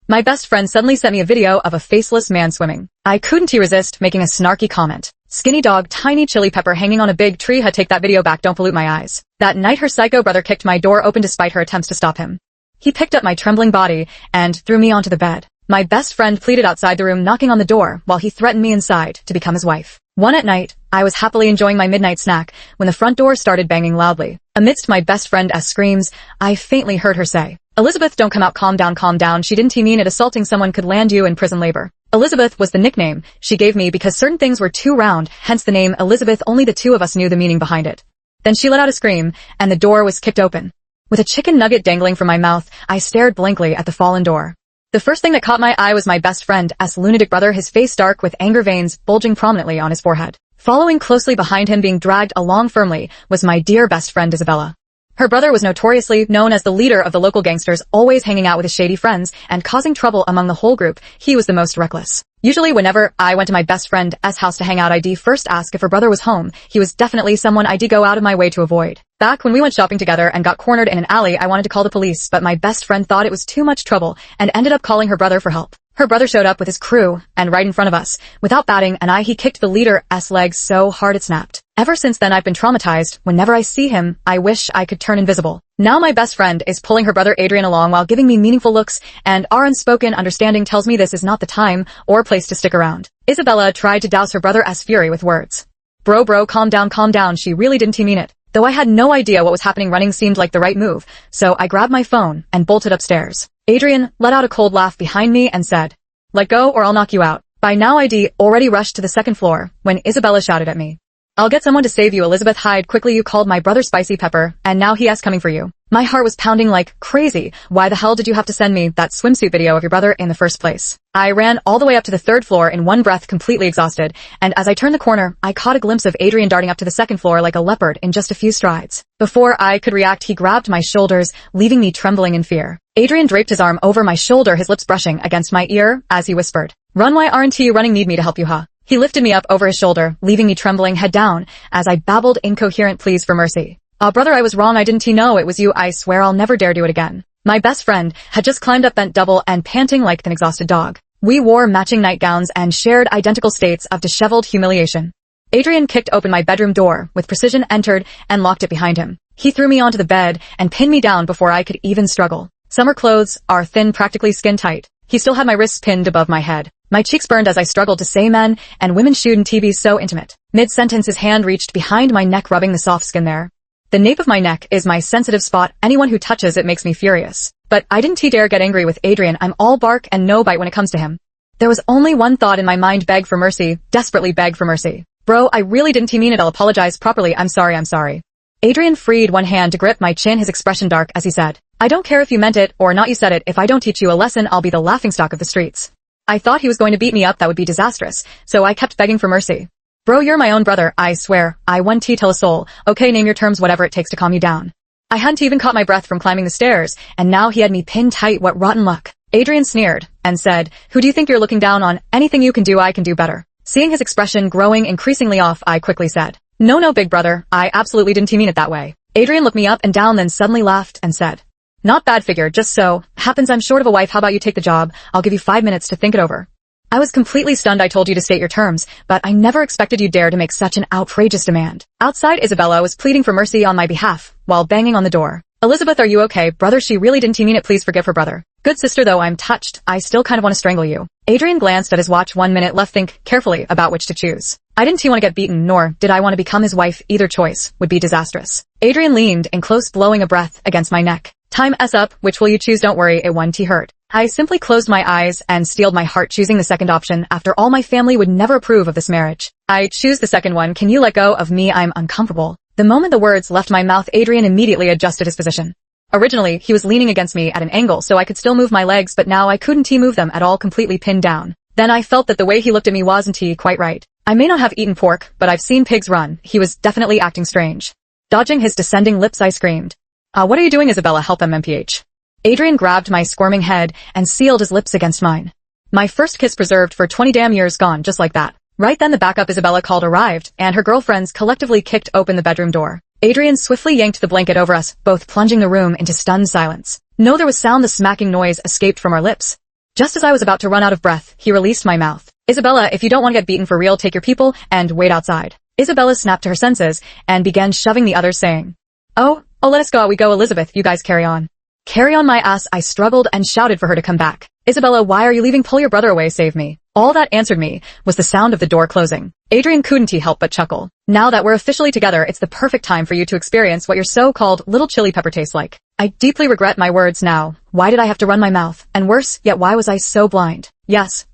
My best friend suddenly sent me a video of a faceless man swimming. I couldn't resist making a snarky comment. Skinny dog, tiny chili pepper hanging on a big tree. Had take that video back, don't pollute my eyes. That night her psycho brother kicked my door open despite her attempts to stop him. He picked up my trembling body and threw me onto the bed. My best friend pleaded outside the room, knocking on the door while he threatened me inside to become his wife. One at night, I was happily enjoying my midnight snack when the front door started banging loudly. Amidst my best friend's screams, I faintly heard her say, "Elizabeth, don't come out, calm down, calm down." She didn't mean it. Assaulting someone could land you in prison labor. Elizabeth was the nickname she gave me because certain things were too round, hence the name Elizabeth. Only the two of us knew the meaning behind it. Then she let out a scream, and the door was kicked open. With a chicken nugget dangling from my mouth, I stared blankly at the fallen door. The first thing that caught my eye was my best friend's lunatic brother, his face dark with anger, veins bulging prominently on his forehead. Following closely behind him, being dragged along firmly, was my dear best friend Isabella. Her brother was notoriously known as the leader of the local gangsters, always hanging out with his shady friends and causing trouble among the whole group. He was the most reckless. Usually whenever I went to my best friend's house to hang out, I'd first ask if her brother was home. He was definitely someone I'd go out of my way to avoid. Back when we went shopping together and got cornered in an alley, I wanted to call the police, but my best friend thought it was too much trouble and ended up calling her brother for help. Her brother showed up with his crew, and right in front of us, without batting an eye, he kicked the leader's leg so hard it snapped. Ever since then I've been traumatized. Whenever I see him, I wish I could turn invisible. Now my best friend is pulling her brother Adrian along while giving me meaningful looks, and our unspoken understanding tells me this is not the time or place to stick around. Isabella tried to douse her brother's fury with words. Bro, calm down, calm down. She really didn't mean it. Though I had no idea what was happening, running seemed like the right move, so I grabbed my phone and bolted upstairs. Adrian let out a cold laugh behind me and said, "Let go or I'll knock you out." By now I'd already rushed to the second floor when Isabella shouted at me, "I'll get someone to save you, Elizabeth. Hide quickly. You called my brother Spicy Pepper, and now he is coming for you." My heart was pounding like crazy. Why the hell did you have to send me that swimsuit video of your brother in the first place? I ran all the way up to the third floor in one breath, completely exhausted, and as I turned the corner, I caught a glimpse of Adrian darting up to the second floor like a leopard in just a few strides. Before I could react, he grabbed my shoulders, leaving me trembling in fear. Adrian draped his arm over my shoulder, his lips brushing against my ear as he whispered, "Run, why aren't you running? Need me to help you, huh?" He lifted me up over his shoulder, leaving me trembling, head down, as I babbled incoherent pleas for mercy. Brother, I was wrong. I didn't know it was you. I swear I'll never dare do it again." My best friend had just climbed up, bent double and panting like an exhausted dog. We wore matching nightgowns and shared identical states of disheveled humiliation. Adrian kicked open my bedroom door with precision, entered, and locked it behind him. He threw me onto the bed and pinned me down before I could even struggle. Summer clothes are thin, practically skin tight. He still had my wrists pinned above my head. My cheeks burned as I struggled to say men and women shouldn't be so intimate. Mid-sentence his hand reached behind my neck, rubbing the soft skin there. The nape of my neck is my sensitive spot. Anyone who touches it makes me furious. But I didn't dare get angry with Adrian. I'm all bark and no bite when it comes to him. There was only one thought in my mind: beg for mercy, desperately beg for mercy. "Bro, I really didn't mean it. I'll apologize properly. I'm sorry." Adrian freed one hand to grip my chin, his expression dark as he said, "I don't care if you meant it or not, you said it. If I don't teach you a lesson, I'll be the laughingstock of the streets." I thought he was going to beat me up. That would be disastrous, so I kept begging for mercy. "Bro, you're my own brother. I swear. I won't tell a soul. Okay, name your terms, whatever it takes to calm you down." I hadn't even caught my breath from climbing the stairs, and now he had me pinned tight. What rotten luck. Adrian sneered and said, "Who do you think you're looking down on? Anything you can do, I can do better." Seeing his expression growing increasingly off, I quickly said, No, big brother. I absolutely didn't mean it that way." Adrian looked me up and down, then suddenly laughed and said, "Not bad figure, just so happens I'm short of a wife. How about you take the job? I'll give you 5 minutes to think it over." I was completely stunned. I told you to state your terms, but I never expected you'd dare to make such an outrageous demand. Outside, Isabella was pleading for mercy on my behalf while banging on the door. "Elizabeth, are you okay? Brother, she really didn't mean it. Please forgive her brother." "Good sister, though I'm touched. I still kind of want to strangle you." Adrian glanced at his watch. 1 minute left. Think carefully about which to choose. I didn't want to get beaten, nor did I want to become his wife. Either choice would be disastrous. Adrian leaned in close, blowing a breath against my neck. "Time's up. Which will you choose? Don't worry, it won't hurt." I simply closed my eyes and steeled my heart, choosing the second option. After all, my family would never approve of this marriage. "I choose the second one. Can you let go of me? I'm uncomfortable." The moment the words left my mouth, Adrian immediately adjusted his position. Originally, he was leaning against me at an angle so I could still move my legs, but now I couldn't move them at all, completely pinned down. Then I felt that the way he looked at me wasn't quite right. I may not have eaten pork, but I've seen pigs run. He was definitely acting strange. Dodging his descending lips, I screamed, What are you doing, Isabella? Help them, MPH." Adrian grabbed my squirming head and sealed his lips against mine. My first kiss preserved for 20 damn years gone, just like that. Right then the backup Isabella called arrived, and her girlfriends collectively kicked open the bedroom door. Adrian swiftly yanked the blanket over us, both plunging the room into stunned silence. No, there was sound. The smacking noise escaped from our lips. Just as I was about to run out of breath, he released my mouth. Isabella, if you don't want to get beaten for real, take your people and wait outside. Isabella snapped to her senses and began shoving the others, saying, Oh, let us go out we go, Elizabeth, you guys carry on. Carry on my ass, I struggled and shouted for her to come back. Isabella, why are you leaving? Pull your brother away, save me. All that answered me was the sound of the door closing. Adrian couldn't help but chuckle. Now that we're officially together, it's the perfect time for you to experience what your so-called little chili pepper tastes like. I deeply regret my words now. Why did I have to run my mouth? And worse, yet why was I so blind? Yes,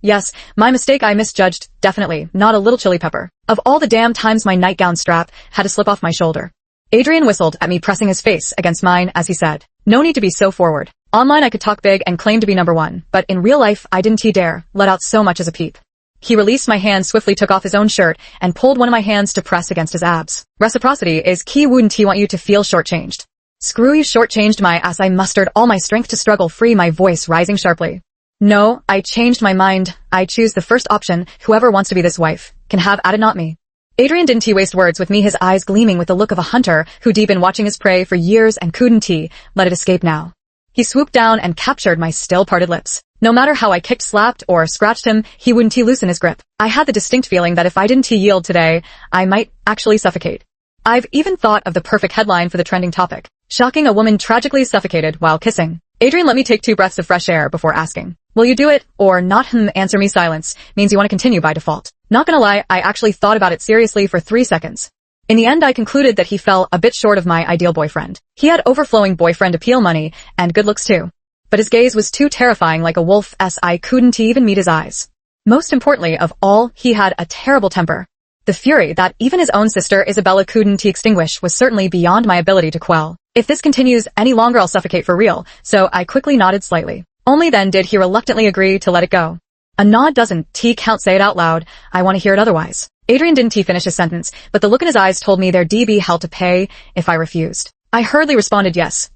my mistake, I misjudged. Definitely, not a little chili pepper. Of all the damn times my nightgown strap had to slip off my shoulder. Adrian whistled at me, pressing his face against mine as he said, No need to be so forward. Online I could talk big and claim to be number one, but in real life I didn't dare let out so much as a peep. He released my hand, swiftly took off his own shirt, and pulled one of my hands to press against his abs. Reciprocity is key, wouldn't he want you to feel shortchanged? Screw you, shortchanged my ass. I mustered all my strength to struggle free, my voice rising sharply. No, I changed my mind. I choose the first option. Whoever wants to be this wife can have at it, not me. Adrian didn't waste words with me, his eyes gleaming with the look of a hunter who'd been watching his prey for years and couldn't let it escape now. He swooped down and captured my still parted lips. No matter how I kicked, slapped, or scratched him, he wouldn't loosen his grip. I had the distinct feeling that if I didn't yield today, I might actually suffocate. I've even thought of the perfect headline for the trending topic. Shocking, a woman tragically suffocated while kissing. Adrian let me take 2 breaths of fresh air before asking, Will you do it, or not? Answer me. Silence means you want to continue by default. Not gonna lie, I actually thought about it seriously for 3 seconds. In the end, I concluded that he fell a bit short of my ideal boyfriend. He had overflowing boyfriend appeal, money, and good looks too. But his gaze was too terrifying, like a wolf's. I couldn't even meet his eyes. Most importantly of all, he had a terrible temper. The fury that even his own sister Isabella couldn't extinguish was certainly beyond my ability to quell. If this continues any longer, I'll suffocate for real, so I quickly nodded slightly. Only then did he reluctantly agree to let it go. A nod doesn't count, say it out loud. I want to hear it otherwise. Adrian didn't finish his sentence, but the look in his eyes told me there'd be hell to pay if I refused. I hurriedly responded, yes,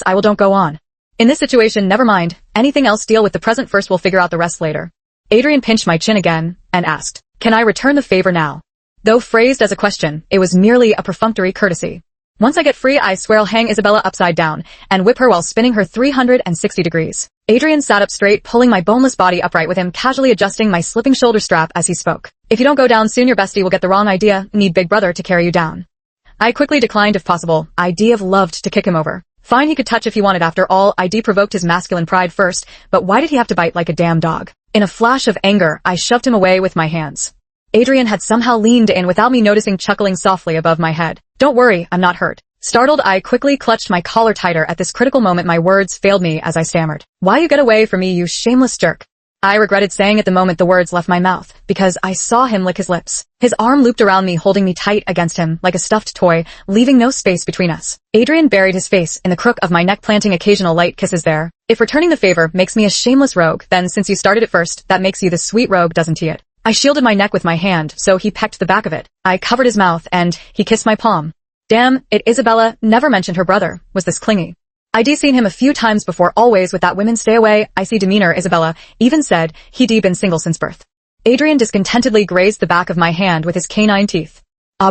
I will. Don't go on. In this situation, never mind. Anything else, deal with the present first, we'll figure out the rest later. Adrian pinched my chin again and asked, Can I return the favor now? Though phrased as a question, it was merely a perfunctory courtesy. Once I get free, I swear I'll hang Isabella upside down and whip her while spinning her 360 degrees. Adrian sat up straight, pulling my boneless body upright with him, casually adjusting my slipping shoulder strap as he spoke. If you don't go down soon, your bestie will get the wrong idea. Need big brother to carry you down. I quickly declined if possible. I'd have loved to kick him over. Fine, he could touch if he wanted. After all, I'd provoked his masculine pride first, but why did he have to bite like a damn dog? In a flash of anger, I shoved him away with my hands. Adrian had somehow leaned in without me noticing, chuckling softly above my head. Don't worry, I'm not hurt. Startled, I quickly clutched my collar tighter. At this critical moment, my words failed me as I stammered. Why you get away from me, you shameless jerk? I regretted saying at the moment the words left my mouth, because I saw him lick his lips. His arm looped around me, holding me tight against him like a stuffed toy, leaving no space between us. Adrian buried his face in the crook of my neck, planting occasional light kisses there. If returning the favor makes me a shameless rogue, then since you started it first, that makes you the sweet rogue, doesn't it? I shielded my neck with my hand, so he pecked the back of it. I covered his mouth, and he kissed my palm. Damn it, Isabella never mentioned her brother was this clingy. I'd seen him a few times before, always with that women stay away, icy demeanor. Isabella even said he'd been single since birth. Adrian discontentedly grazed the back of my hand with his canine teeth.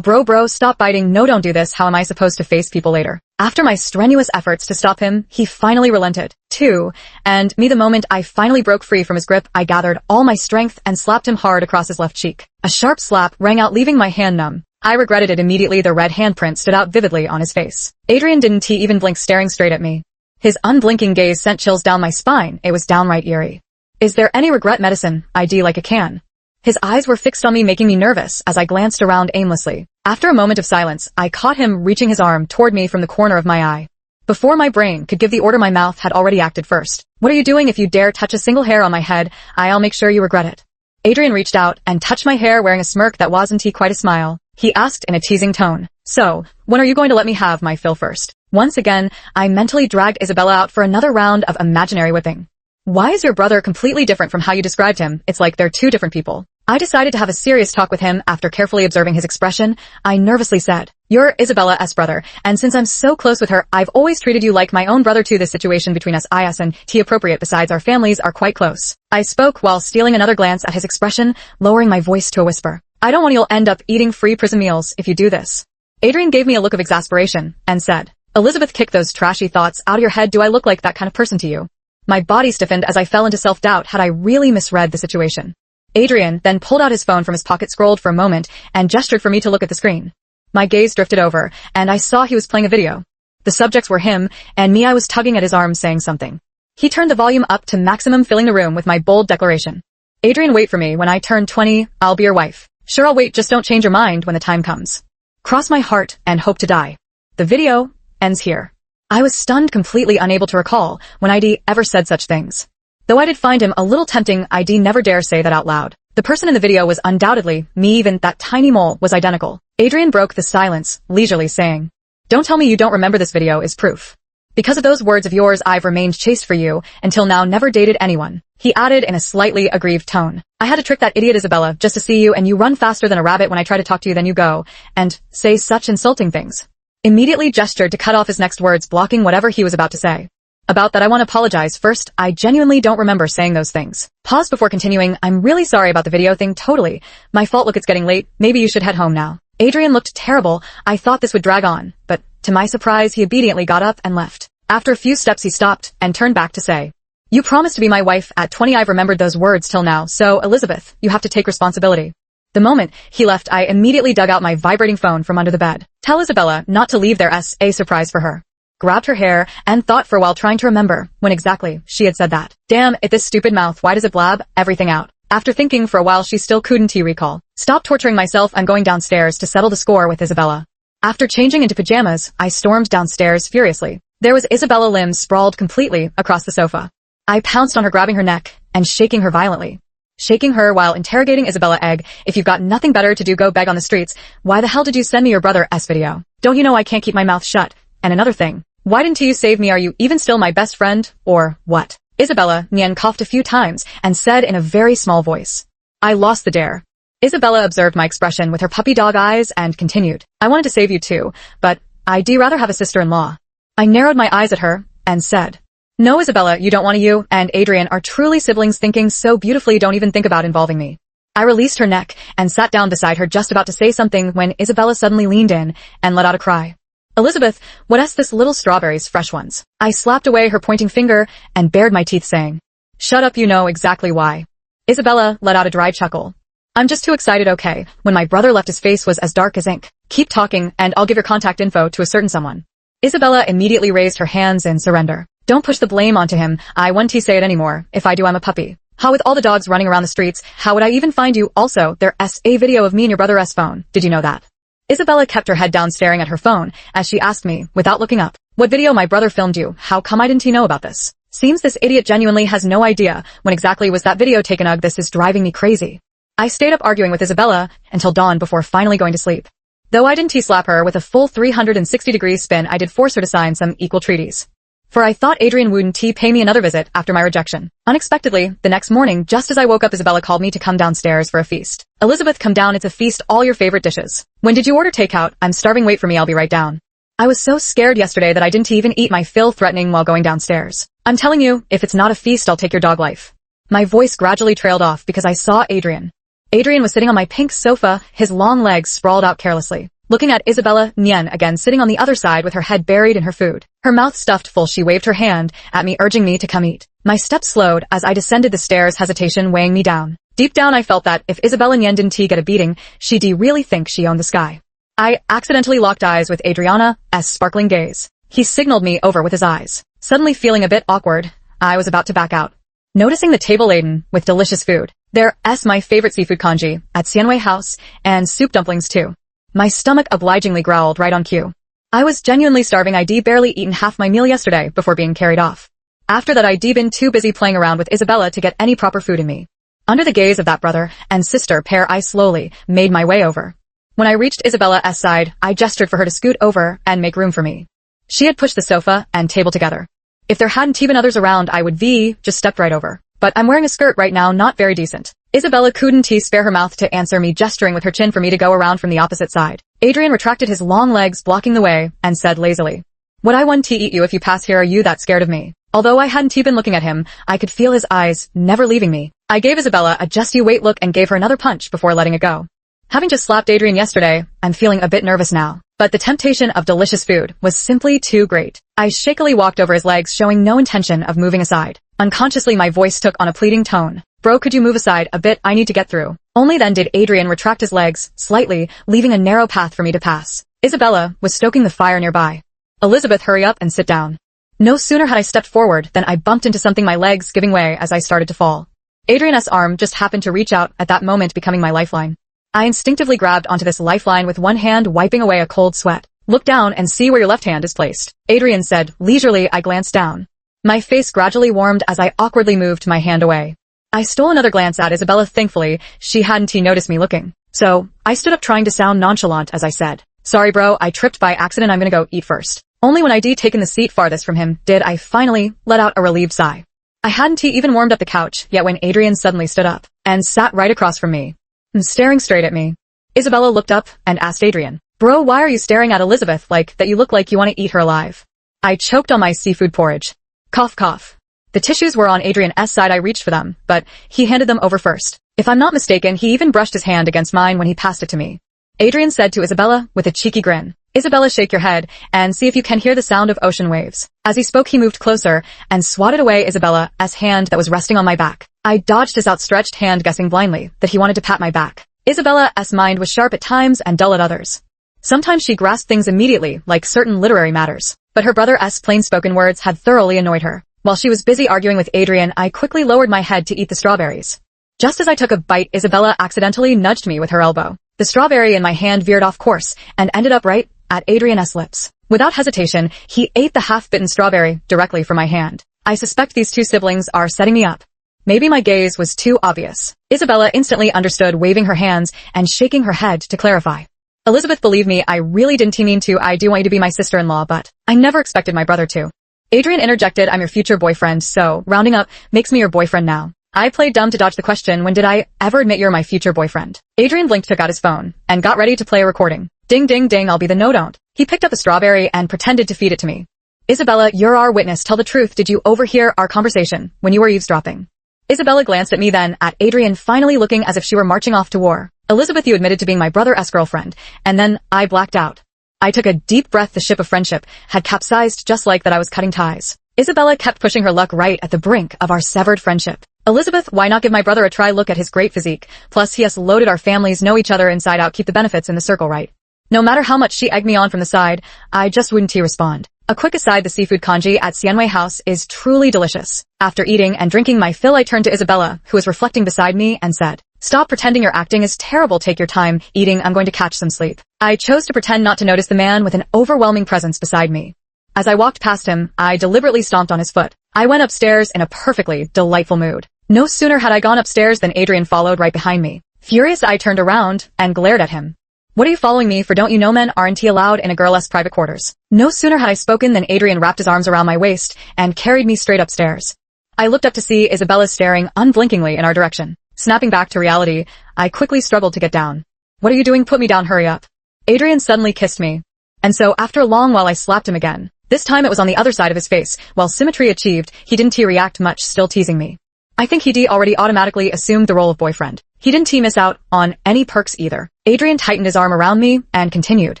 Bro, stop biting. No, don't do this. How am I supposed to face people later? After my strenuous efforts to stop him, he finally relented, too, and me the moment I finally broke free from his grip, I gathered all my strength and slapped him hard across his left cheek. A sharp slap rang out, leaving my hand numb. I regretted it immediately. The red handprint stood out vividly on his face. Adrian didn't even blink, staring straight at me. His unblinking gaze sent chills down my spine. It was downright eerie. Is there any regret medicine? I'd like a can. His eyes were fixed on me, making me nervous as I glanced around aimlessly. After a moment of silence, I caught him reaching his arm toward me from the corner of my eye. Before my brain could give the order, my mouth had already acted first. What are you doing? If you dare touch a single hair on my head, I'll make sure you regret it. Adrian reached out and touched my hair, wearing a smirk that wasn't quite a smile. He asked in a teasing tone, So, when are you going to let me have my fill first? Once again, I mentally dragged Isabella out for another round of imaginary whipping. Why is your brother completely different from how you described him? It's like they're two different people. I decided to have a serious talk with him. After carefully observing his expression, I nervously said, You're Isabella's brother, and since I'm so close with her, I've always treated you like my own brother too. This situation between us isn't appropriate. Besides, our families are quite close. I spoke while stealing another glance at his expression, lowering my voice to a whisper. I don't want you'll end up eating free prison meals if you do this. Adrian gave me a look of exasperation and said, Elizabeth, kick those trashy thoughts out of your head. Do I look like that kind of person to you? My body stiffened as I fell into self-doubt. Had I really misread the situation? Adrian then pulled out his phone from his pocket, scrolled for a moment, and gestured for me to look at the screen. My gaze drifted over, and I saw he was playing a video. The subjects were him, and me. I was tugging at his arm saying something. He turned the volume up to maximum, filling the room with my bold declaration. Adrian, wait for me. When I turn 20, I'll be your wife. Sure, I'll wait, just don't change your mind when the time comes. Cross my heart and hope to die. The video ends here. I was stunned, completely unable to recall when ID ever said such things. Though I did find him a little tempting, ID never dare say that out loud. The person in the video was undoubtedly me, even that tiny mole was identical. Adrian broke the silence, leisurely saying, "Don't tell me you don't remember. This video is proof. Because of those words of yours, I've remained chaste for you, until now never dated anyone." He added in a slightly aggrieved tone. "I had to trick that idiot Isabella just to see you, and you run faster than a rabbit when I try to talk to you, then you go and say such insulting things." Immediately gestured to cut off his next words, blocking whatever he was about to say. "About that, I want to apologize. First, I genuinely don't remember saying those things." Pause before continuing. "I'm really sorry about the video thing, totally. My fault. Look, it's getting late. Maybe you should head home now." Adrian looked terrible. I thought this would drag on, but to my surprise, he obediently got up and left. After a few steps, he stopped and turned back to say, "You promised to be my wife at 20. I've remembered those words till now, so Elizabeth, you have to take responsibility." The moment he left, I immediately dug out my vibrating phone from under the bed. "Tell Isabella not to leave there. A surprise for her." Grabbed her hair and thought for a while, trying to remember when exactly she had said that. Damn it, this stupid mouth, why does it blab everything out? After thinking for a while, she still couldn't recall. "Stop torturing myself. I'm going downstairs to settle the score with Isabella." After changing into pajamas, I stormed downstairs furiously. There was Isabella, limbs sprawled completely across the sofa. I pounced on her, grabbing her neck and shaking her violently. Shaking her while interrogating Isabella. "Egg, if you've got nothing better to do, go beg on the streets. Why the hell did you send me your brother's video? Don't you know I can't keep my mouth shut? And another thing, why didn't you save me? Are you even still my best friend, or what?" Isabella Nyan coughed a few times and said in a very small voice, "I lost the dare." Isabella observed my expression with her puppy dog eyes and continued, "I wanted to save you too, but I'd rather have a sister-in-law." I narrowed my eyes at her and said, "No, Isabella, you don't want to. You and Adrian are truly siblings, thinking so beautifully. Don't even think about involving me." I released her neck and sat down beside her, just about to say something when Isabella suddenly leaned in and let out a cry. "Elizabeth, what's this? Little strawberries, fresh ones." I slapped away her pointing finger and bared my teeth, saying, "Shut up, you know exactly why." Isabella let out a dry chuckle. "I'm just too excited, okay? When my brother left, his face was as dark as ink. Keep talking and I'll give your contact info to a certain someone." Isabella immediately raised her hands in surrender. "Don't push the blame onto him. I won't say it anymore. If I do, I'm a puppy. How with all the dogs running around the streets, how would I even find you? Also, there's a video of me and your brother's phone. Did you know that?" Isabella kept her head down, staring at her phone as she asked me, without looking up, "What video? My brother filmed you. How come I didn't know about this?" Seems this idiot genuinely has no idea when exactly was that video taken. Ugh, this is driving me crazy. I stayed up arguing with Isabella until dawn before finally going to sleep. Though I didn't slap her with a full 360-degree spin, I did force her to sign some equal treaties. For I thought Adrian wouldn't pay me another visit after my rejection. Unexpectedly, the next morning, just as I woke up, Isabella called me to come downstairs for a feast. "Elizabeth, come down, it's a feast, all your favorite dishes." "When did you order takeout? I'm starving, wait for me, I'll be right down." I was so scared yesterday that I didn't even eat my fill, threatening while going downstairs. "I'm telling you, if it's not a feast, I'll take your dog life." My voice gradually trailed off because I saw Adrian. Adrian was sitting on my pink sofa, his long legs sprawled out carelessly. Looking at Isabella Nyen again, sitting on the other side with her head buried in her food. Her mouth stuffed full, she waved her hand at me, urging me to come eat. My steps slowed as I descended the stairs, hesitation weighing me down. Deep down I felt that if Isabella Nyen didn't get a beating, she'd really think she owned the sky. I accidentally locked eyes with Adriana's sparkling gaze. He signaled me over with his eyes. Suddenly feeling a bit awkward, I was about to back out. Noticing the table laden with delicious food. There's my favorite seafood congee at Sianwei House, and soup dumplings too. My stomach obligingly growled right on cue. I was genuinely starving. I'd barely eaten half my meal yesterday before being carried off. After that I'd been too busy playing around with Isabella to get any proper food in me. Under the gaze of that brother and sister pair, I slowly made my way over. When I reached Isabella's side, I gestured for her to scoot over and make room for me. She had pushed the sofa and table together. If there hadn't been others around, I would just stepped right over. But I'm wearing a skirt right now, not very decent. Isabella couldn't spare her mouth to answer me, gesturing with her chin for me to go around from the opposite side. Adrian retracted his long legs, blocking the way, and said lazily, "Would I want to eat you if you pass here? Are you that scared of me?" Although I hadn't been looking at him, I could feel his eyes never leaving me. I gave Isabella a just you wait look and gave her another punch before letting it go. Having just slapped Adrian yesterday, I'm feeling a bit nervous now. But the temptation of delicious food was simply too great. I shakily walked over his legs, showing no intention of moving aside. Unconsciously my voice took on a pleading tone. Bro, could you move aside a bit, I need to get through. Only then did Adrian retract his legs, slightly, leaving a narrow path for me to pass. Isabella was stoking the fire nearby. Elizabeth, hurry up and sit down. No sooner had I stepped forward than I bumped into something, my legs giving way as I started to fall. Adrian's arm just happened to reach out at that moment, becoming my lifeline. I instinctively grabbed onto this lifeline with one hand, wiping away a cold sweat. Look down and see where your left hand is placed, Adrian said leisurely. I glanced down. My face gradually warmed as I awkwardly moved my hand away. I stole another glance at Isabella. Thankfully, she hadn't noticed me looking. So, I stood up trying to sound nonchalant as I said, sorry bro, I tripped by accident, I'm gonna go eat first. Only when I'd taken the seat farthest from him did I finally let out a relieved sigh. I hadn't even warmed up the couch yet when Adrian suddenly stood up and sat right across from me, staring straight at me. Isabella looked up and asked Adrian, bro, why are you staring at Elizabeth like that? You look like you want to eat her alive. I choked on my seafood porridge. Cough cough. The tissues were on Adrian's side. I reached for them, but he handed them over first. If I'm not mistaken, he even brushed his hand against mine when he passed it to me. Adrian said to Isabella with a cheeky grin, Isabella, shake your head and see if you can hear the sound of ocean waves. As he spoke, he moved closer and swatted away Isabella's hand that was resting on my back. I dodged his outstretched hand, guessing blindly that he wanted to pat my back. Isabella's mind was sharp at times and dull at others. Sometimes she grasped things immediately, like certain literary matters, but her brother's plain-spoken words had thoroughly annoyed her. While she was busy arguing with Adrian, I quickly lowered my head to eat the strawberries. Just as I took a bite, Isabella accidentally nudged me with her elbow. The strawberry in my hand veered off course and ended up right at Adrian's lips. Without hesitation, he ate the half-bitten strawberry directly from my hand. I suspect these two siblings are setting me up. Maybe my gaze was too obvious. Isabella instantly understood, waving her hands and shaking her head to clarify. Elizabeth, believe me, I really didn't mean to. I do want you to be my sister-in-law, but I never expected my brother to. Adrian interjected, I'm your future boyfriend, so rounding up makes me your boyfriend now. I played dumb to dodge the question. When did I ever admit you're my future boyfriend? Adrian blinked, took out his phone, and got ready to play a recording. Ding ding ding, I'll be the no-don't. He picked up a strawberry and pretended to feed it to me. Isabella, you're our witness. Tell the truth. Did you overhear our conversation when you were eavesdropping? Isabella glanced at me, then at Adrian, finally looking as if she were marching off to war. Elizabeth, you admitted to being my brother's girlfriend, and then I blacked out. I took a deep breath. The ship of friendship had capsized just like that. I was cutting ties. Isabella kept pushing her luck right at the brink of our severed friendship. Elizabeth, why not give my brother a try? Look at his great physique. Plus, he has loaded. Our families know each other inside out. Keep the benefits in the circle, right? No matter how much she egged me on from the side, I just wouldn't respond. A quick aside, the seafood congee at Sienway House is truly delicious. After eating and drinking my fill, I turned to Isabella, who was reflecting beside me, and said, stop pretending your acting is terrible. Take your time eating. I'm going to catch some sleep. I chose to pretend not to notice the man with an overwhelming presence beside me. As I walked past him, I deliberately stomped on his foot. I went upstairs in a perfectly delightful mood. No sooner had I gone upstairs than Adrian followed right behind me. Furious, I turned around and glared at him. What are you following me for? Don't you know men aren't allowed in a girl's private quarters? No sooner had I spoken than Adrian wrapped his arms around my waist and carried me straight upstairs. I looked up to see Isabella staring unblinkingly in our direction. Snapping back to reality, I quickly struggled to get down. What are you doing? Put me down, hurry up. Adrian suddenly kissed me. And so after a long while I slapped him again. This time it was on the other side of his face. While symmetry achieved, he didn't react much, still teasing me. I think he already automatically assumed the role of boyfriend. He didn't miss out on any perks either. Adrian tightened his arm around me and continued.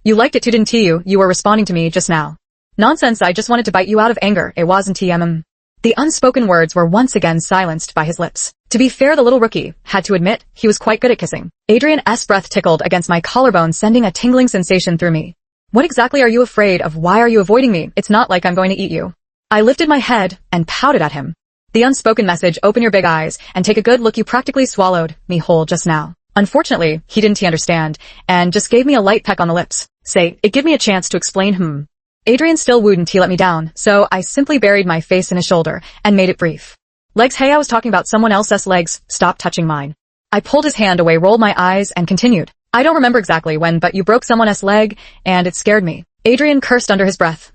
You liked it too, didn't you? You were responding to me just now. Nonsense, I just wanted to bite you out of anger. It wasn't The unspoken words were once again silenced by his lips. To be fair, the little rookie had to admit he was quite good at kissing. Adrian's breath tickled against my collarbone, sending a tingling sensation through me. What exactly are you afraid of? Why are you avoiding me? It's not like I'm going to eat you. I lifted my head and pouted at him. The unspoken message, open your big eyes and take a good look. You practically swallowed me whole just now. Unfortunately, he didn't understand and just gave me a light peck on the lips. Say, it give me a chance to explain. Adrian still wouldn't let me down, so I simply buried my face in his shoulder and made it brief. Legs, hey, I was talking about someone else's legs. Stop touching mine. I pulled his hand away, rolled my eyes, and continued. I don't remember exactly when, but you broke someone's leg, and it scared me. Adrian cursed under his breath.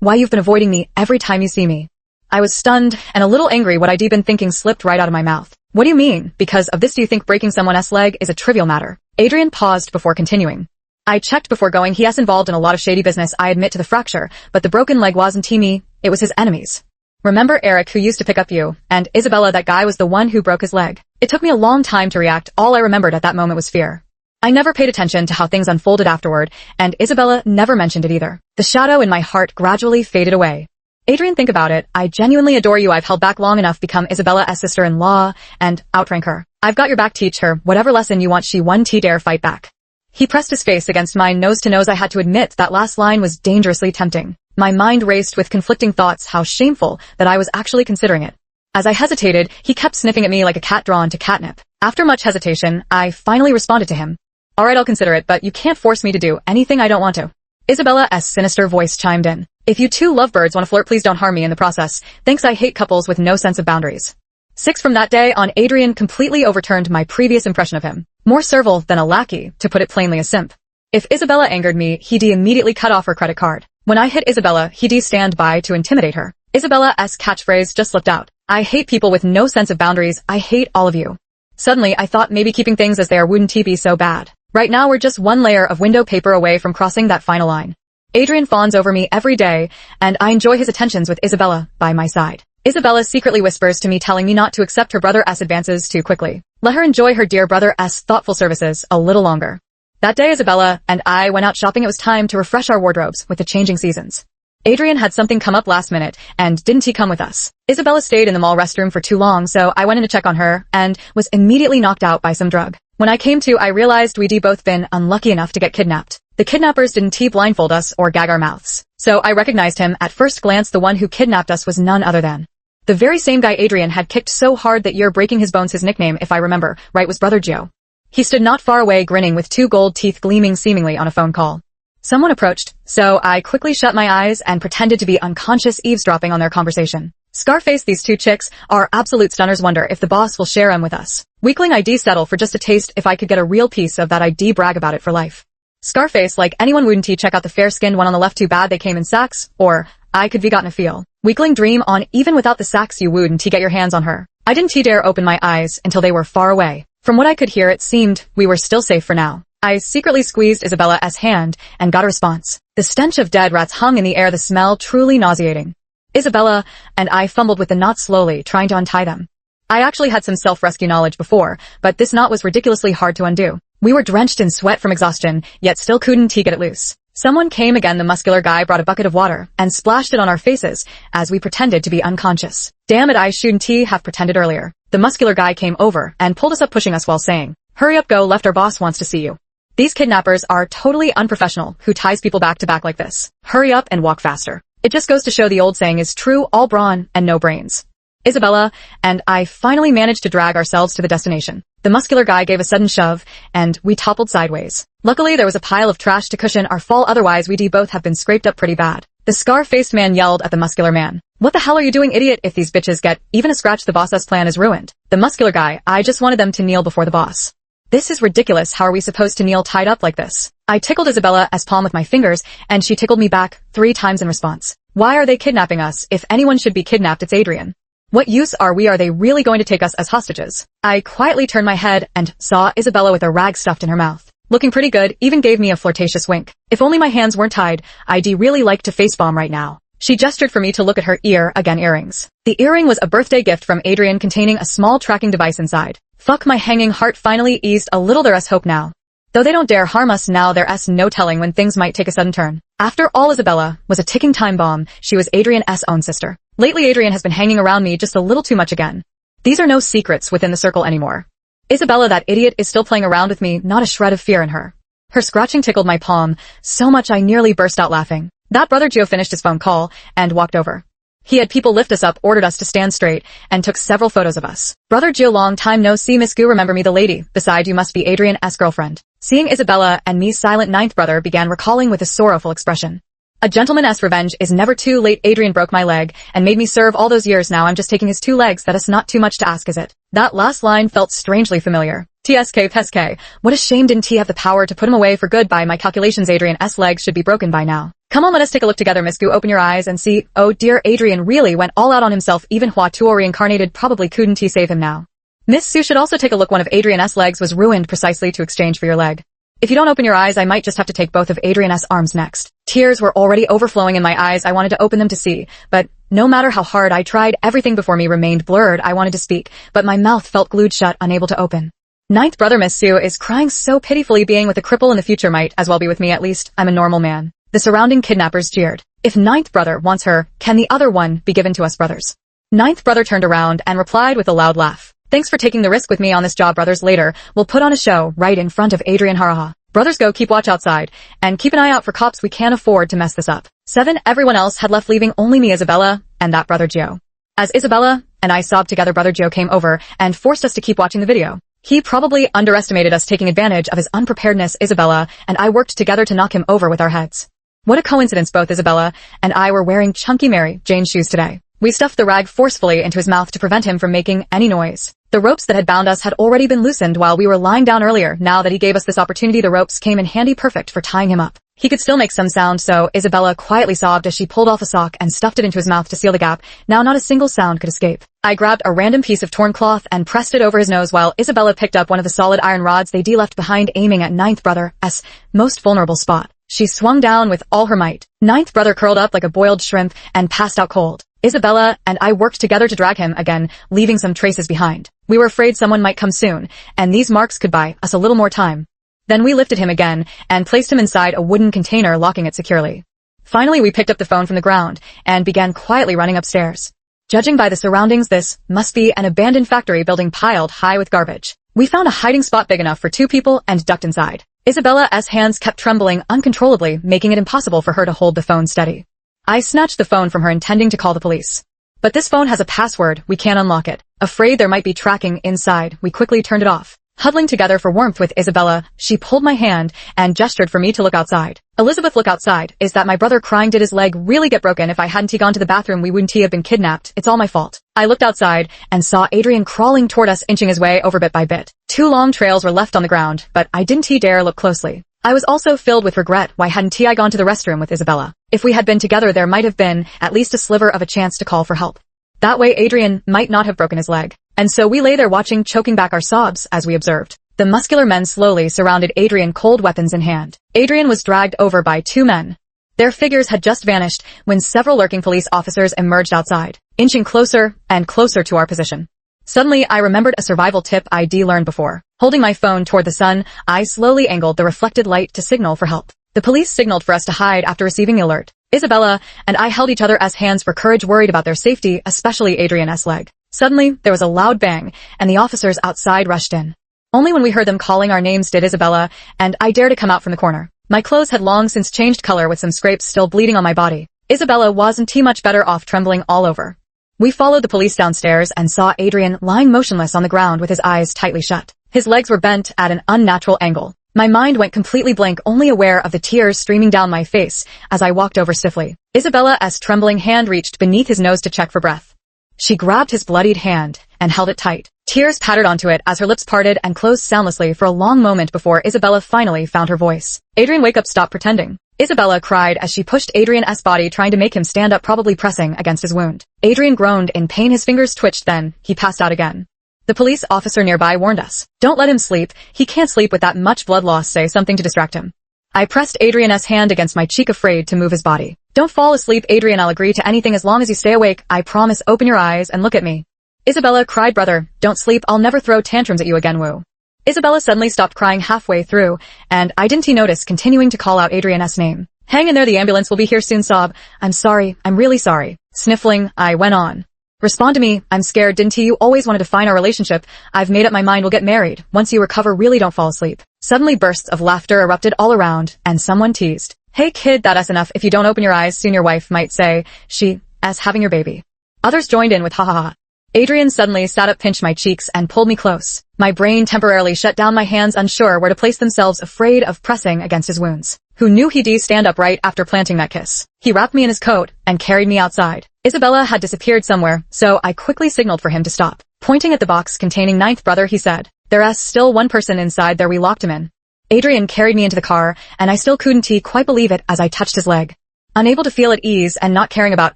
Why you've been avoiding me every time you see me. I was stunned and a little angry. What I'd been thinking slipped right out of my mouth. What do you mean? Because of this do you think breaking someone's leg is a trivial matter? Adrian paused before continuing. I checked before going. He is involved in a lot of shady business. I admit to the fracture, but the broken leg wasn't me, it was his enemies. Remember Eric, who used to pick up you, and Isabella, that guy was the one who broke his leg. It took me a long time to react. All I remembered at that moment was fear. I never paid attention to how things unfolded afterward, and Isabella never mentioned it either. The shadow in my heart gradually faded away. Adrian, think about it. I genuinely adore you. I've held back long enough, become Isabella's sister-in-law, and outrank her. I've got your back. Teach her whatever lesson you want. She won. Dare fight back. He pressed his face against mine, nose to nose. I had to admit that last line was dangerously tempting. My mind raced with conflicting thoughts. How shameful that I was actually considering it. As I hesitated, he kept sniffing at me like a cat drawn to catnip. After much hesitation, I finally responded to him. All right, I'll consider it, but you can't force me to do anything I don't want to. Isabella's sinister voice chimed in. If you two lovebirds want to flirt, please don't harm me in the process. Thanks. I hate couples with no sense of boundaries. 6 From that day on, Adrian completely overturned my previous impression of him. More servile than a lackey, to put it plainly, a simp. If Isabella angered me, he'd immediately cut off her credit card. When I hit Isabella, he'd stand by to intimidate her. Isabella's catchphrase just slipped out. I hate people with no sense of boundaries. I hate all of you. Suddenly, I thought maybe keeping things as they are wouldn't be so bad. Right now, we're just one layer of window paper away from crossing that final line. Adrian fawns over me every day, and I enjoy his attentions with Isabella by my side. Isabella secretly whispers to me, telling me not to accept her brother's advances too quickly. Let her enjoy her dear brother's thoughtful services a little longer. That day, Isabella and I went out shopping. It was time to refresh our wardrobes with the changing seasons. Adrian had something come up last minute, and didn't he come with us? Isabella stayed in the mall restroom for too long, so I went in to check on her, and was immediately knocked out by some drug. When I came to, I realized we'd both been unlucky enough to get kidnapped. The kidnappers didn't blindfold us or gag our mouths. So I recognized him. At first glance, the one who kidnapped us was none other than the very same guy Adrian had kicked so hard that year, breaking his bones. His nickname, if I remember right, was Brother Joe. He stood not far away, grinning with 2 gold teeth gleaming seemingly on a phone call. Someone approached, so I quickly shut my eyes and pretended to be unconscious, eavesdropping on their conversation. Scarface, these 2 chicks are absolute stunners. Wonder if the boss will share 'em with us. Weakling, ID settle for just a taste. If I could get a real piece of that ID, brag about it for life. Scarface, like anyone wouldn't he check out the fair-skinned one on the left. Too bad they came in sacks, or I could be gotten a feel. Weakling, dream on. Even without the sacks, you wouldn't get your hands on her. I didn't dare open my eyes until they were far away. From what I could hear, it seemed we were still safe for now. I secretly squeezed Isabella's hand and got a response. The stench of dead rats hung in the air, the smell truly nauseating. Isabella and I fumbled with the knots, slowly trying to untie them. I actually had some self-rescue knowledge before, but this knot was ridiculously hard to undo. We were drenched in sweat from exhaustion, yet still couldn't get it loose. Someone came again. The muscular guy brought a bucket of water and splashed it on our faces as we pretended to be unconscious. Damn it, I shouldn't have pretended earlier. The muscular guy came over and pulled us up, pushing us while saying, "Hurry up, go left, our boss wants to see you." These kidnappers are totally unprofessional. Who ties people back to back like this? Hurry up and walk faster. It just goes to show the old saying is true, all brawn and no brains. Isabella and I finally managed to drag ourselves to the destination. The muscular guy gave a sudden shove, and we toppled sideways. Luckily, there was a pile of trash to cushion our fall, otherwise we'd both have been scraped up pretty bad. The scar-faced man yelled at the muscular man. "What the hell are you doing, idiot? If these bitches get even a scratch, the boss's plan is ruined." The muscular guy, I just wanted them to kneel before the boss. This is ridiculous. How are we supposed to kneel tied up like this? I tickled Isabella's palm with my fingers, and she tickled me back 3 times in response. Why are they kidnapping us? If anyone should be kidnapped, it's Adrian. What use are we? Are they really going to take us as hostages? I quietly turned my head and saw Isabella with a rag stuffed in her mouth. Looking pretty good, even gave me a flirtatious wink. If only my hands weren't tied, I'd really like to facepalm right now. She gestured for me to look at her earrings. The earring was a birthday gift from Adrian, containing a small tracking device inside. Fuck, my hanging heart finally eased a little. There's hope now. Though they don't dare harm us now, there's no telling when things might take a sudden turn. After all, Isabella was a ticking time bomb. She was Adrian's own sister. Lately, Adrian has been hanging around me just a little too much again. These are no secrets within the circle anymore. Isabella, that idiot, is still playing around with me, not a shred of fear in her. Her scratching tickled my palm so much I nearly burst out laughing. That Brother Joe finished his phone call and walked over. He had people lift us up, ordered us to stand straight, and took several photos of us. Brother Joe, long time no see. Miss Goo, remember me? The lady beside you must be Adrian's girlfriend. Seeing Isabella and me, silent ninth brother began recalling with a sorrowful expression. A gentleman's revenge is never too late. Adrian broke my leg and made me serve all those years. Now I'm just taking his 2 legs. That is not too much to ask, is it? That last line felt strangely familiar. TSK Peske. What a shame didn't he have the power to put him away for good? By my calculations, Adrian's legs should be broken by now. Come on, let us take a look together, Miss Goo. Open your eyes and see. Oh dear, Adrian really went all out on himself. Even Huatuo reincarnated probably couldn't he save him now. Miss Sue should also take a look. One of Adrian's legs was ruined precisely to exchange for your leg. If you don't open your eyes, I might just have to take both of Adrian's arms next. Tears were already overflowing in my eyes. I wanted to open them to see, but no matter how hard I tried, everything before me remained blurred. I wanted to speak, but my mouth felt glued shut, unable to open. Ninth brother, Miss Sue is crying so pitifully. Being with a cripple in the future might as well be with me. At least I'm a normal man. The surrounding kidnappers jeered. If ninth brother wants her, can the other one be given to us brothers? Ninth brother turned around and replied with a loud laugh. Thanks for taking the risk with me on this job, brothers. Later, we'll put on a show right in front of Adrian. Haraha. Brothers go, keep watch outside, and keep an eye out for cops. We can't afford to mess this up. 7. Everyone else had left, leaving only me, Isabella, and that brother Gio. As Isabella and I sobbed together, brother Gio came over and forced us to keep watching the video. He probably underestimated us, taking advantage of his unpreparedness. Isabella and I worked together to knock him over with our heads. What a coincidence, both Isabella and I were wearing chunky Mary Jane's shoes today. We stuffed the rag forcefully into his mouth to prevent him from making any noise. The ropes that had bound us had already been loosened while we were lying down earlier. Now that he gave us this opportunity, the ropes came in handy, perfect for tying him up. He could still make some sound, so Isabella quietly sobbed as she pulled off a sock and stuffed it into his mouth to seal the gap. Now not a single sound could escape. I grabbed a random piece of torn cloth and pressed it over his nose while Isabella picked up one of the solid iron rods they'd left behind, aiming at ninth brother's most vulnerable spot. She swung down with all her might. Ninth brother curled up like a boiled shrimp and passed out cold. Isabella and I worked together to drag him again, leaving some traces behind. We were afraid someone might come soon, and these marks could buy us a little more time. Then we lifted him again and placed him inside a wooden container, locking it securely. Finally, we picked up the phone from the ground and began quietly running upstairs. Judging by the surroundings, this must be an abandoned factory building piled high with garbage. We found a hiding spot big enough for 2 people and ducked inside. Isabella's hands kept trembling uncontrollably, making it impossible for her to hold the phone steady. I snatched the phone from her, intending to call the police. But this phone has a password, we can't unlock it. Afraid there might be tracking inside, we quickly turned it off. Huddling together for warmth with Isabella, she pulled my hand and gestured for me to look outside. Elizabeth, look outside. Is that my brother crying? Did his leg really get broken? If I hadn't gone to the bathroom, we wouldn't have been kidnapped. It's all my fault. I looked outside and saw Adrian crawling toward us, inching his way over bit by bit. 2 long trails were left on the ground, but I didn't dare look closely. I was also filled with regret. Why hadn't I gone to the restroom with Isabella? If we had been together, there might have been at least a sliver of a chance to call for help. That way Adrian might not have broken his leg. And so we lay there watching, choking back our sobs as we observed. The muscular men slowly surrounded Adrian, cold weapons in hand. Adrian was dragged over by 2 men. Their figures had just vanished when several lurking police officers emerged outside, inching closer and closer to our position. Suddenly, I remembered a survival tip I'd learned before. Holding my phone toward the sun, I slowly angled the reflected light to signal for help. The police signaled for us to hide after receiving the alert. Isabella and I held each other's hands for courage, worried about their safety, especially Adrian's leg. Suddenly, there was a loud bang, and the officers outside rushed in. Only when we heard them calling our names did Isabella and I dare to come out from the corner. My clothes had long since changed color, with some scrapes still bleeding on my body. Isabella wasn't too much better off, trembling all over. We followed the police downstairs and saw Adrian lying motionless on the ground with his eyes tightly shut. His legs were bent at an unnatural angle. My mind went completely blank, only aware of the tears streaming down my face as I walked over stiffly. Isabella's trembling hand reached beneath his nose to check for breath. She grabbed his bloodied hand and held it tight. Tears pattered onto it as her lips parted and closed soundlessly for a long moment before Isabella finally found her voice. Adrian, wake up, stop pretending. Isabella cried as she pushed Adrian's body, trying to make him stand up, probably pressing against his wound. Adrian groaned in pain, his fingers twitched, then he passed out again. The police officer nearby warned us. Don't let him sleep. He can't sleep with that much blood loss. Say something to distract him. I pressed Adrian's hand against my cheek, afraid to move his body. Don't fall asleep, Adrian. I'll agree to anything as long as you stay awake. I promise. Open your eyes and look at me. Isabella cried, brother, don't sleep. I'll never throw tantrums at you again, woo. Isabella suddenly stopped crying halfway through, and I didn't notice, continuing to call out Adrian's name. Hang in there, the ambulance will be here soon. Sob. I'm sorry. I'm really sorry. Sniffling, I went on. Respond to me. I'm scared. Didn't you always want to define our relationship? I've made up my mind. We'll get married. Once you recover, really don't fall asleep. Suddenly bursts of laughter erupted all around, and someone teased. Hey kid, that's enough. If you don't open your eyes soon, your wife might say she as having your baby. Others joined in with ha ha ha. Adrian suddenly sat up, pinched my cheeks, and pulled me close. My brain temporarily shut down, my hands unsure where to place themselves, afraid of pressing against his wounds. Who knew he'd stand up right after planting that kiss? He wrapped me in his coat and carried me outside. Isabella had disappeared somewhere, so I quickly signaled for him to stop. Pointing at the box containing ninth brother, he said, "There's still one person inside there. We locked him in." Adrian carried me into the car, and I still couldn't quite believe it as I touched his leg. Unable to feel at ease and not caring about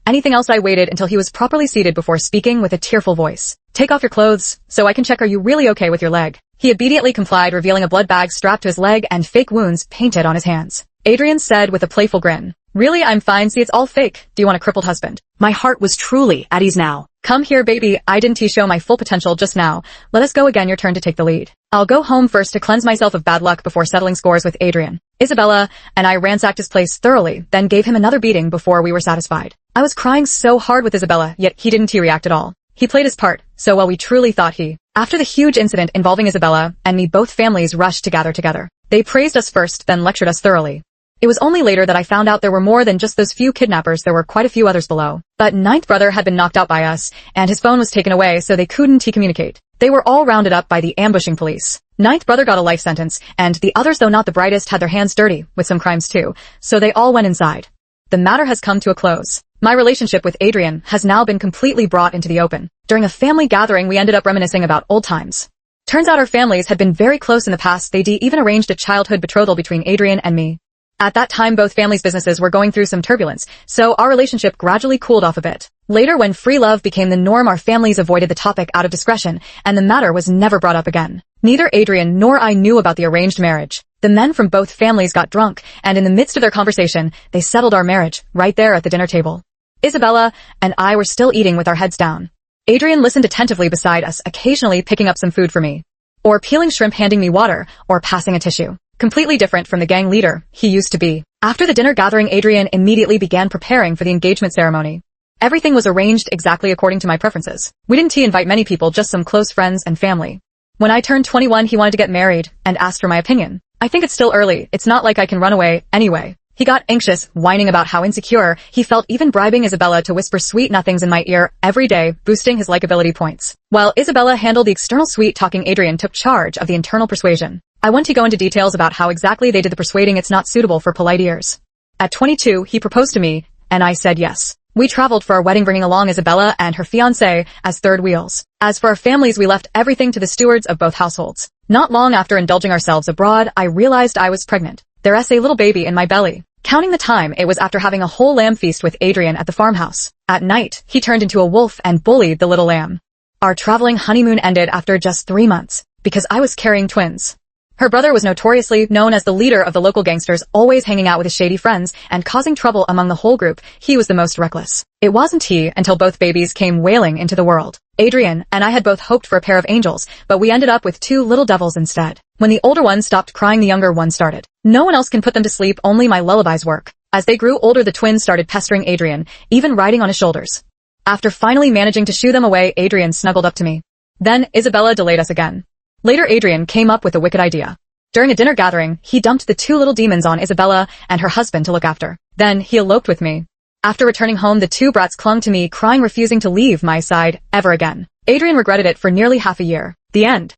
anything else, I waited until he was properly seated before speaking with a tearful voice. "Take off your clothes, so I can check. Are you really okay with your leg?" He obediently complied, revealing a blood bag strapped to his leg and fake wounds painted on his hands. Adrian said with a playful grin, "Really, I'm fine. See, it's all fake. Do you want a crippled husband?" My heart was truly at ease now. Come here, baby, I didn't show my full potential just now. Let us go again, your turn to take the lead. I'll go home first to cleanse myself of bad luck before settling scores with Adrian. Isabella and I ransacked his place thoroughly, then gave him another beating before we were satisfied. I was crying so hard with Isabella, yet he didn't react at all. He played his part, so well we truly thought he. After the huge incident involving Isabella and me, both families rushed to gather together. They praised us first, then lectured us thoroughly. It was only later that I found out there were more than just those few kidnappers, there were quite a few others below. But ninth brother had been knocked out by us, and his phone was taken away so they couldn't communicate. They were all rounded up by the ambushing police. Ninth brother got a life sentence, and the others, though not the brightest, had their hands dirty, with some crimes too, so they all went inside. The matter has come to a close. My relationship with Adrian has now been completely brought into the open. During a family gathering, we ended up reminiscing about old times. Turns out our families had been very close in the past. They even arranged a childhood betrothal between Adrian and me. At that time, both families' businesses were going through some turbulence, so our relationship gradually cooled off a bit. Later, when free love became the norm, our families avoided the topic out of discretion, and the matter was never brought up again. Neither Adrian nor I knew about the arranged marriage. The men from both families got drunk, and in the midst of their conversation, they settled our marriage, right there at the dinner table. Isabella and I were still eating with our heads down. Adrian listened attentively beside us, occasionally picking up some food for me, or peeling shrimp, handing me water, or passing a tissue. Completely different from the gang leader he used to be. After the dinner gathering, Adrian immediately began preparing for the engagement ceremony. Everything was arranged exactly according to my preferences. We didn't invite many people, just some close friends and family. When I turned 21, he wanted to get married and asked for my opinion. I think it's still early. It's not like I can run away anyway. He got anxious, whining about how insecure he felt, even bribing Isabella to whisper sweet nothings in my ear every day, boosting his likability points. While Isabella handled the external sweet-talking, Adrian took charge of the internal persuasion. I want to go into details about how exactly they did the persuading. It's not suitable for polite ears. At 22, he proposed to me, and I said yes. We traveled for our wedding, bringing along Isabella and her fiancé as third wheels. As for our families, we left everything to the stewards of both households. Not long after indulging ourselves abroad, I realized I was pregnant. There's a little baby in my belly. Counting the time, it was after having a whole lamb feast with Adrian at the farmhouse. At night, he turned into a wolf and bullied the little lamb. Our traveling honeymoon ended after just 3 months, because I was carrying twins. Her brother was notoriously known as the leader of the local gangsters, always hanging out with his shady friends and causing trouble among the whole group. He was the most reckless. It wasn't he until both babies came wailing into the world. Adrian and I had both hoped for a pair of angels, but we ended up with 2 little devils instead. When the older one stopped crying, the younger one started. No one else can put them to sleep, only my lullabies work. As they grew older, the twins started pestering Adrian, even riding on his shoulders. After finally managing to shoo them away, Adrian snuggled up to me. Then Isabella delayed us again. Later, Adrian came up with a wicked idea. During a dinner gathering, he dumped the 2 little demons on Isabella and her husband to look after. Then he eloped with me. After returning home, the 2 brats clung to me, crying, refusing to leave my side ever again. Adrian regretted it for nearly half a year. The end.